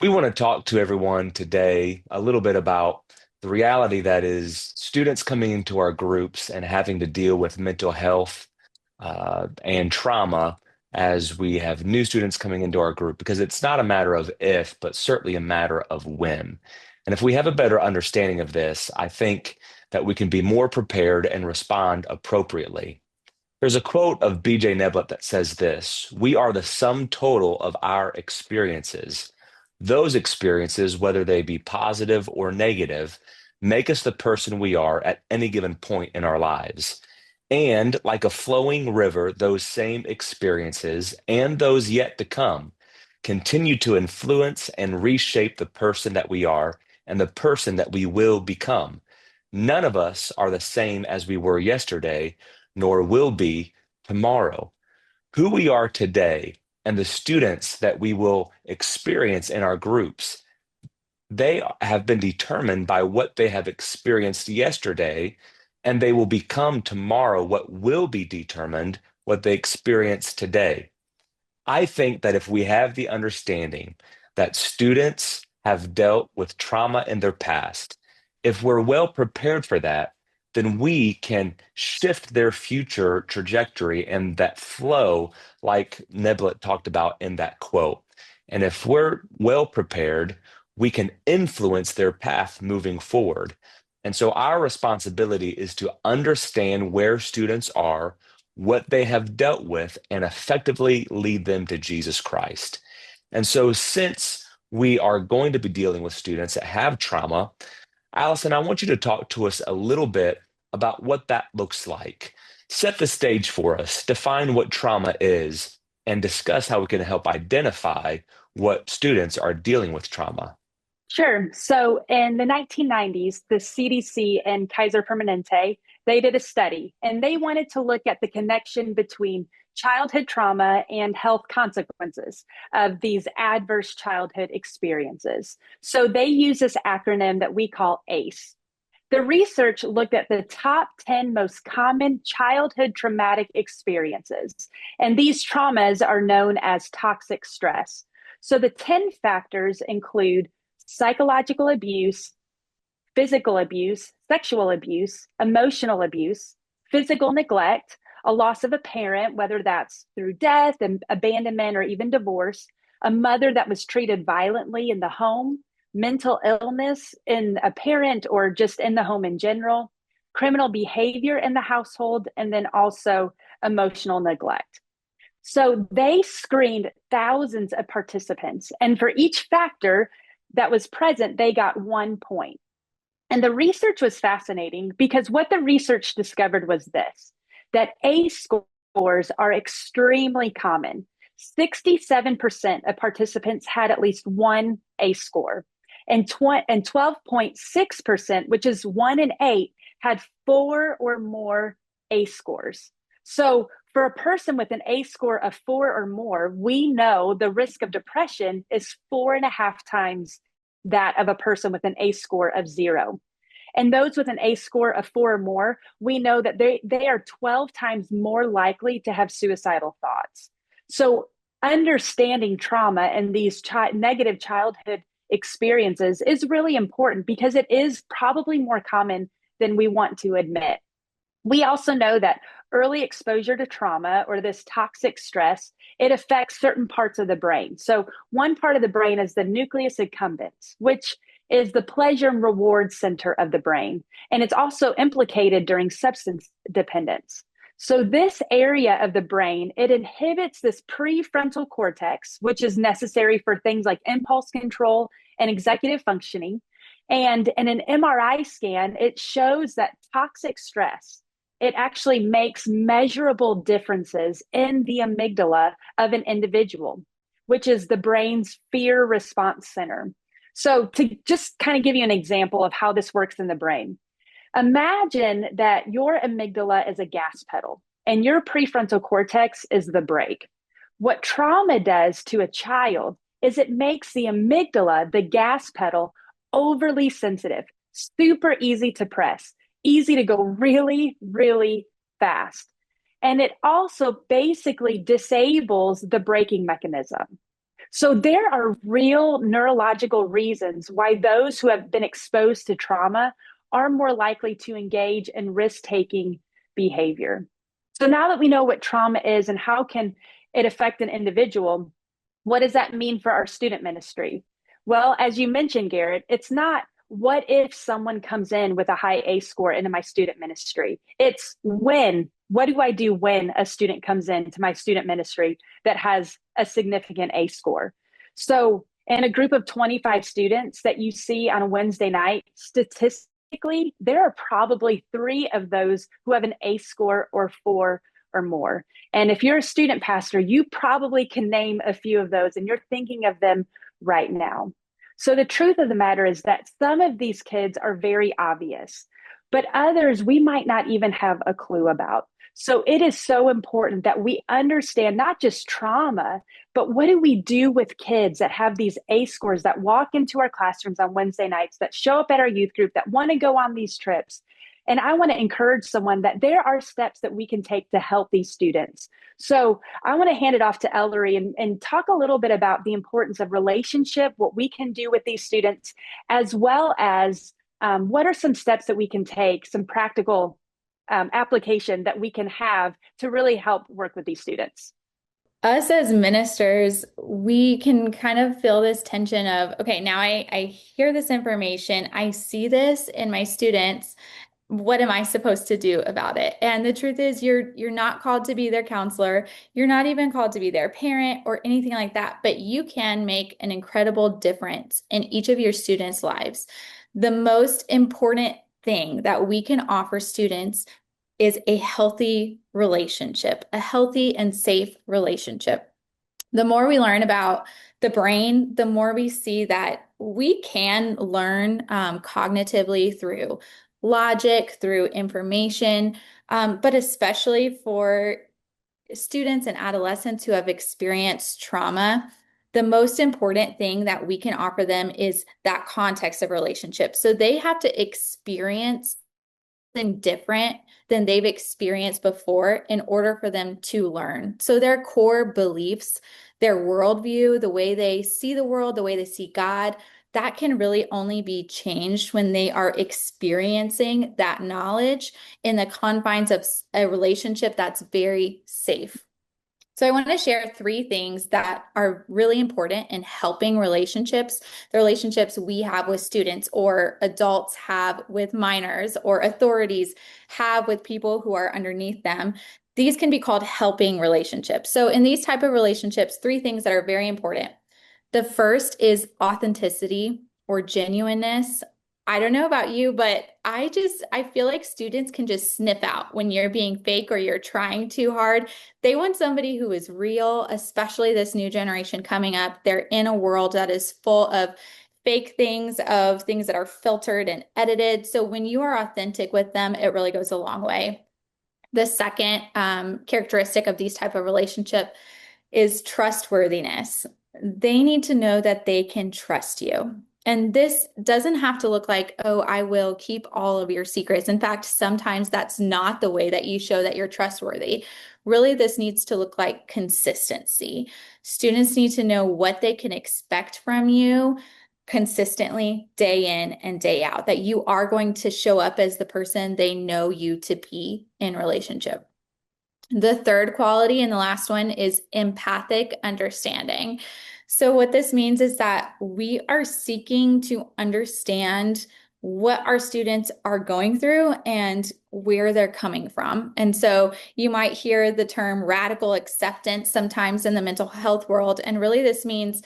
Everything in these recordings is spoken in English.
We want to talk to everyone today a little bit about the reality that is students coming into our groups and having to deal with mental health and trauma as we have new students coming into our group, because it's not a matter of if, but certainly a matter of when. And if we have a better understanding of this, I think that we can be more prepared and respond appropriately. There's a quote of B.J. Neblett that says this: "We are the sum total of our experiences. Those experiences, whether they be positive or negative, make us the person we are at any given point in our lives. And like a flowing river, those same experiences and those yet to come continue to influence and reshape the person that we are and the person that we will become. None of us are the same as we were yesterday, nor will be tomorrow. Who we are today and the students that we will experience in our groups, they have been determined by what they have experienced yesterday, and they will become tomorrow what will be determined what they experience today." I think that if we have the understanding that students have dealt with trauma in their past, if we're well prepared for that, then we can shift their future trajectory and that flow, like Neblett talked about in that quote. And if we're well prepared, we can influence their path moving forward. And so our responsibility is to understand where students are, what they have dealt with, and effectively lead them to Jesus Christ. And so, since we are going to be dealing with students that have trauma, Allison, I want you to talk to us a little bit about what that looks like. Set the stage for us, define what trauma is, and discuss how we can help identify what students are dealing with trauma. Sure. So in the 1990s, the CDC and Kaiser Permanente, they did a study and they wanted to look at the connection between childhood trauma and health consequences of these adverse childhood experiences. So they use this acronym that we call ACE. The research looked at the top 10 most common childhood traumatic experiences, and these traumas are known as toxic stress. So the 10 factors include psychological abuse, physical abuse, sexual abuse, emotional abuse, physical neglect, a loss of a parent, whether that's through death and abandonment or even divorce, a mother that was treated violently in the home, mental illness in a parent or just in the home in general, criminal behavior in the household, and then also emotional neglect. So they screened thousands of participants, and for each factor that was present, they got 1 point. And the research was fascinating because what the research discovered was this: that A scores are extremely common. 67% of participants had at least one A score, and 12.6%, which is 1 in 8, had 4 or more A scores. So for a person with an A score of 4 or more, we know the risk of depression is 4.5 times that of a person with an A score of 0. And those with an A score of 4 or more, we know that they are 12 times more likely to have suicidal thoughts. So understanding trauma and these negative childhood experiences is really important because it is probably more common than we want to admit. We also know that early exposure to trauma or this toxic stress, it affects certain parts of the brain. So one part of the brain is the nucleus accumbens, which is the pleasure and reward center of the brain. And it's also implicated during substance dependence. So this area of the brain, it inhibits this prefrontal cortex, which is necessary for things like impulse control and executive functioning. And in an MRI scan, it shows that toxic stress, it actually makes measurable differences in the amygdala of an individual, which is the brain's fear response center. So to just kind of give you an example of how this works in the brain, imagine that your amygdala is a gas pedal and your prefrontal cortex is the brake. What trauma does to a child is it makes the amygdala, the gas pedal, overly sensitive, super easy to press, easy to go really, really fast. And it also basically disables the braking mechanism. So there are real neurological reasons why those who have been exposed to trauma are more likely to engage in risk-taking behavior. So now that we know what trauma is and how can it affect an individual, what does that mean for our student ministry? Well, as you mentioned, Garrett, it's not what if someone comes in with a high A score into my student ministry? It's when, what do I do when a student comes into my student ministry that has a significant A score? So, in a group of 25 students that you see on a Wednesday night, statistically, there are probably three of those who have an A score or four or more. And if you're a student pastor, you probably can name a few of those and you're thinking of them right now. So the truth of the matter is that some of these kids are very obvious, but others we might not even have a clue about. So it is so important that we understand not just trauma, but what do we do with kids that have these A scores that walk into our classrooms on Wednesday nights, that show up at our youth group, that want to go on these trips? And I want to encourage someone that there are steps that we can take to help these students. So I want to hand it off to Ellerie and talk a little bit about the importance of relationship, what we can do with these students, as well as what are some steps that we can take, some practical application that we can have to really help work with these students. Us as ministers, we can kind of feel this tension of, okay, now I hear this information, I see this in my students. What am I supposed to do about it? And the truth is you're not called to be their counselor. You're not even called to be their parent or anything like that, but you can make an incredible difference in each of your students' lives. The most important thing that we can offer students is a healthy relationship, a healthy and safe relationship. The more we learn about the brain, the more we see that we can learn cognitively through logic, through information, but especially for students and adolescents who have experienced trauma, the most important thing that we can offer them is that context of relationship. So they have to experience something different than they've experienced before in order for them to learn. So their core beliefs, their worldview, the way they see the world, the way they see God, that can really only be changed when they are experiencing that knowledge in the confines of a relationship that's very safe. So I want to share three things that are really important in helping relationships, the relationships we have with students or adults have with minors or authorities have with people who are underneath them. These can be called helping relationships. So in these type of relationships, three things that are very important. The first is authenticity or genuineness. I don't know about you, but I feel like students can just sniff out when you're being fake or you're trying too hard. They want somebody who is real, especially this new generation coming up. They're in a world that is full of fake things, of things that are filtered and edited. So when you are authentic with them, it really goes a long way. The second characteristic of these type of relationship is trustworthiness. They need to know that they can trust you. And this doesn't have to look like, oh, I will keep all of your secrets. In fact, sometimes that's not the way that you show that you're trustworthy. Really, this needs to look like consistency. Students need to know what they can expect from you consistently, day in and day out, that you are going to show up as the person they know you to be in relationship. The third quality and the last one is empathic understanding. So what this means is that we are seeking to understand what our students are going through and where they're coming from. And so you might hear the term radical acceptance sometimes in the mental health world. And really this means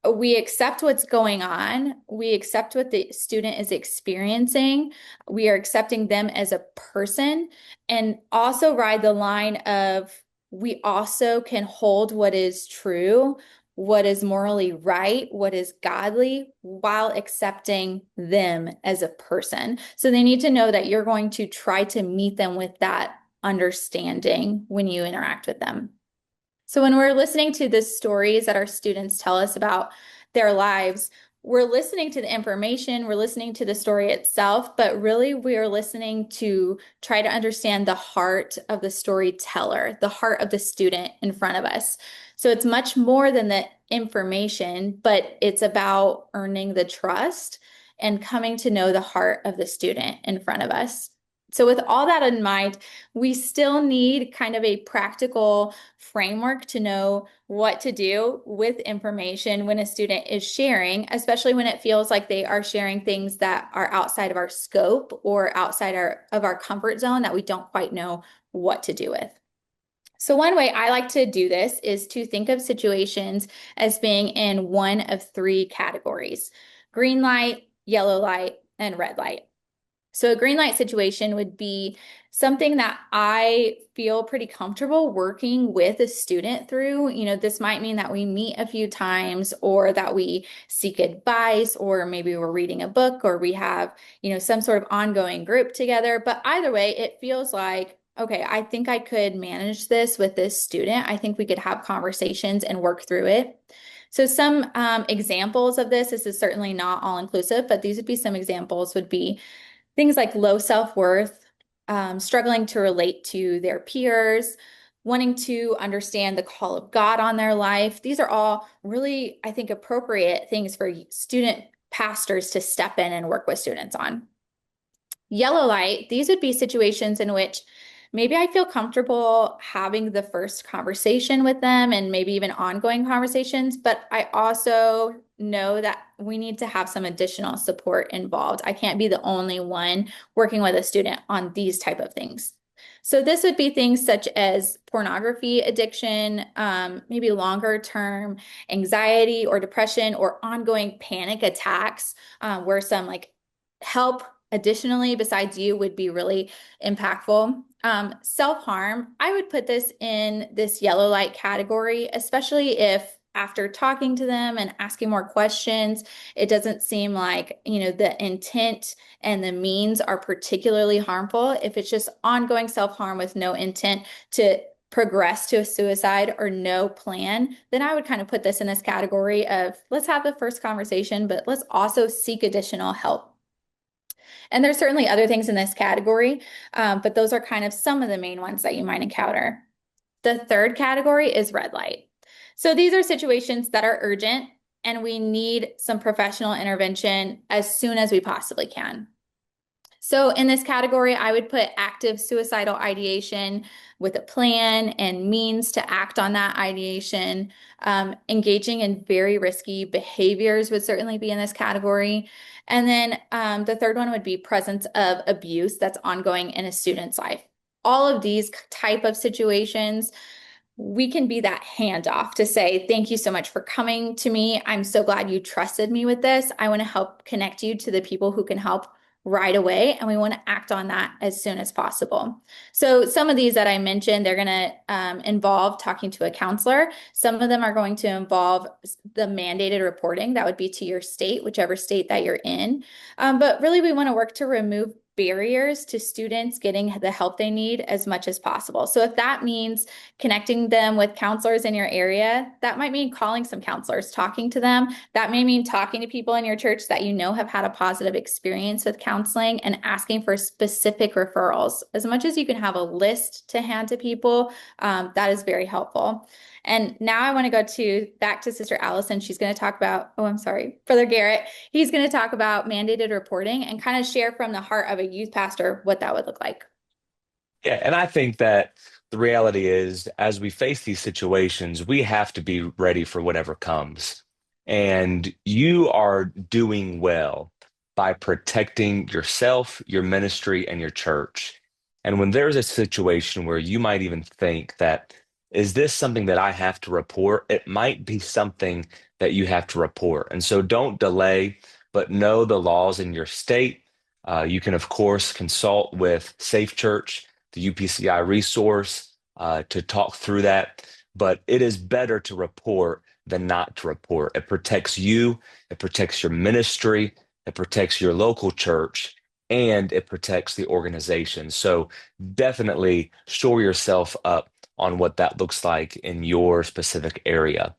we accept what's going on. We accept what the student is experiencing. We are accepting them as a person and also ride the line of we also can hold what is true, what is morally right, what is godly, while accepting them as a person. So they need to know that you're going to try to meet them with that understanding when you interact with them. So when we're listening to the stories that our students tell us about their lives, we're listening to the information, we're listening to the story itself, but really we are listening to try to understand the heart of the storyteller, the heart of the student in front of us. So it's much more than the information, but it's about earning the trust and coming to know the heart of the student in front of us. So with all that in mind, we still need kind of a practical framework to know what to do with information when a student is sharing, especially when it feels like they are sharing things that are outside of our scope or outside of our comfort zone that we don't quite know what to do with. So one way I like to do this is to think of situations as being in one of three categories: green light, yellow light, and red light. So a green light situation would be something that I feel pretty comfortable working with a student through. This might mean that we meet a few times, or that we seek advice, or maybe we're reading a book, or we have, some sort of ongoing group together. But either way, it feels like, okay, I think I could manage this with this student. I think we could have conversations and work through it. So some examples of this is certainly not all inclusive, but these would be some examples would be things like low self-worth, struggling to relate to their peers, wanting to understand the call of God on their life. These are all really, I think, appropriate things for student pastors to step in and work with students on. Yellow light, these would be situations in which maybe I feel comfortable having the first conversation with them and maybe even ongoing conversations, but I also know that we need to have some additional support involved. I can't be the only one working with a student on these type of things. So this would be things such as pornography addiction, maybe longer term anxiety or depression, or ongoing panic attacks, where some help additionally besides you would be really impactful. Self-harm, I would put this in this yellow light category, especially if after talking to them and asking more questions, it doesn't seem like, the intent and the means are particularly harmful. If it's just ongoing self-harm with no intent to progress to a suicide or no plan, then I would kind of put this in this category of let's have the first conversation, but let's also seek additional help. And there's certainly other things in this category, but those are kind of some of the main ones that you might encounter. The third category is red light. So these are situations that are urgent and we need some professional intervention as soon as we possibly can. So in this category, I would put active suicidal ideation with a plan and means to act on that ideation. Engaging in very risky behaviors would certainly be in this category. And then the third one would be presence of abuse that's ongoing in a student's life. All of these type of situations, we can be that handoff to say, thank you so much for coming to me. I'm so glad you trusted me with this. I want to help connect you to the people who can help right away, and we want to act on that as soon as possible. So some of these that I mentioned, they're going to involve talking to a counselor. Some of them are going to involve the mandated reporting. That would be to your state, whichever state that you're in. But really, we want to work to remove barriers to students getting the help they need as much as possible. So if that means connecting them with counselors in your area, that might mean calling some counselors, talking to them. That may mean talking to people in your church that have had a positive experience with counseling and asking for specific referrals. As much as you can have a list to hand to people, that is very helpful. And now I want to go back to Sister Allison. She's going to talk about, Brother Garrett. He's going to talk about mandated reporting and kind of share from the heart of a youth pastor what that would look like. Yeah, and I think that the reality is, as we face these situations, we have to be ready for whatever comes. And you are doing well by protecting yourself, your ministry, and your church. And when there's a situation where you might even think that, is this something that I have to report? It might be something that you have to report. And so don't delay, but know the laws in your state. You can, of course, consult with Safe Church, the UPCI resource, to talk through that. But it is better to report than not to report. It protects you, it protects your ministry, it protects your local church, and it protects the organization. So definitely shore yourself up on what that looks like in your specific area.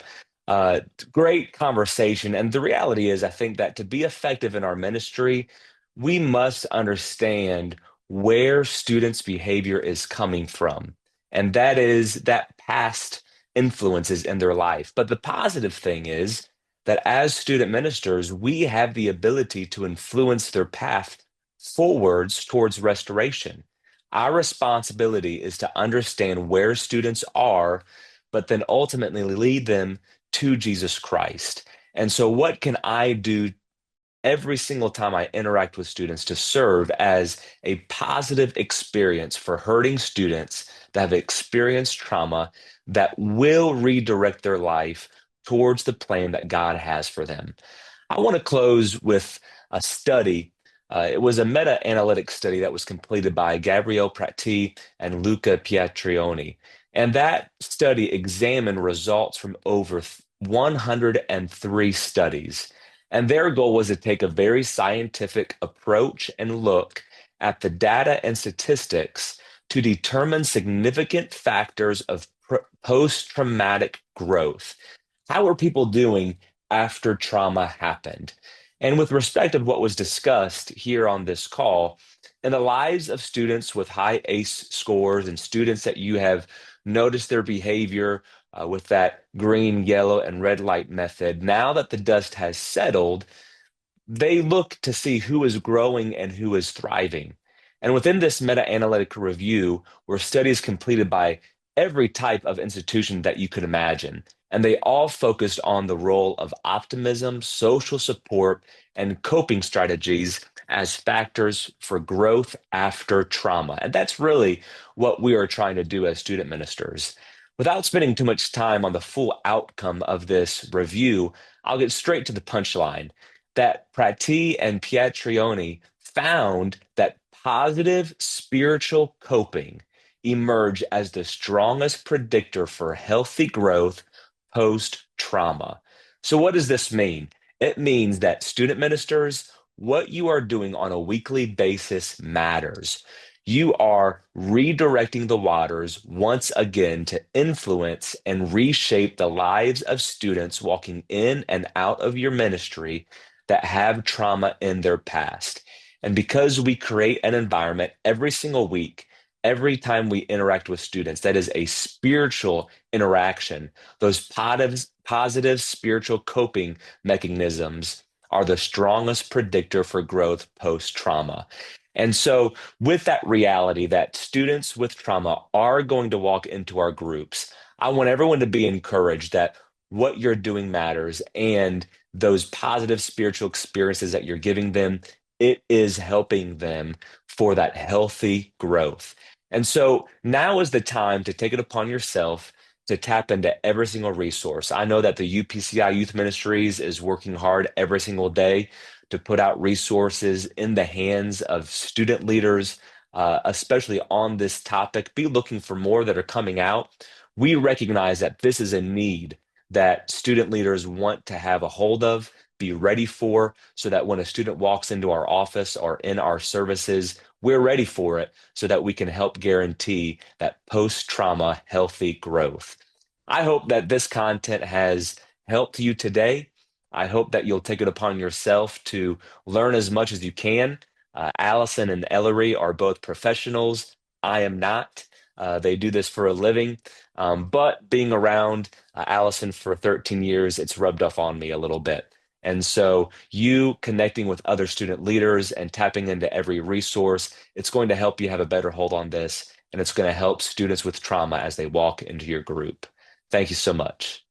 Uh, Great conversation. And the reality is, I think that to be effective in our ministry, we must understand where students' behavior is coming from. And that is that past influences in their life. But the positive thing is that as student ministers, we have the ability to influence their path forwards towards restoration. Our responsibility is to understand where students are, but then ultimately lead them to Jesus Christ. And so, what can I do every single time I interact with students to serve as a positive experience for hurting students that have experienced trauma that will redirect their life towards the plan that God has for them? I want to close with a study. It was a meta-analytic study that was completed by Gabriele Prati and Luca Pietrioni. And that study examined results from over 103 studies. And their goal was to take a very scientific approach and look at the data and statistics to determine significant factors of post-traumatic growth. How are people doing after trauma happened? And with respect of what was discussed here on this call, in the lives of students with high ACE scores and students that you have noticed their behavior with that green, yellow, and red light method, now that the dust has settled, they look to see who is growing and who is thriving. And within this meta-analytic review were studies completed by every type of institution that you could imagine. And they all focused on the role of optimism, social support, and coping strategies as factors for growth after trauma. And that's really what we are trying to do as student ministers. Without spending too much time on the full outcome of this review, I'll get straight to the punchline that Prati and Pietrioni found that positive spiritual coping emerge as the strongest predictor for healthy growth post trauma. So, what does this mean? It means that student ministers, what you are doing on a weekly basis matters. You are redirecting the waters once again to influence and reshape the lives of students walking in and out of your ministry that have trauma in their past. And because we create an environment every single week, every time we interact with students, that is a spiritual interaction, those positive spiritual coping mechanisms are the strongest predictor for growth post trauma. And so, with that reality that students with trauma are going to walk into our groups, I want everyone to be encouraged that what you're doing matters and those positive spiritual experiences that you're giving them, it is helping them for that healthy growth. And so now is the time to take it upon yourself to tap into every single resource. I know that the UPCI Youth Ministries is working hard every single day to put out resources in the hands of student leaders, especially on this topic. Be looking for more that are coming out. We recognize that this is a need that student leaders want to have a hold of, be ready for, so that when a student walks into our office or in our services, we're ready for it so that we can help guarantee that post-trauma healthy growth. I hope that this content has helped you today. I hope that you'll take it upon yourself to learn as much as you can. Allison and Ellerie are both professionals. I am not. They do this for a living. But being around Allison for 13 years, it's rubbed off on me a little bit. And so, you connecting with other student leaders and tapping into every resource, it's going to help you have a better hold on this. And it's going to help students with trauma as they walk into your group. Thank you so much.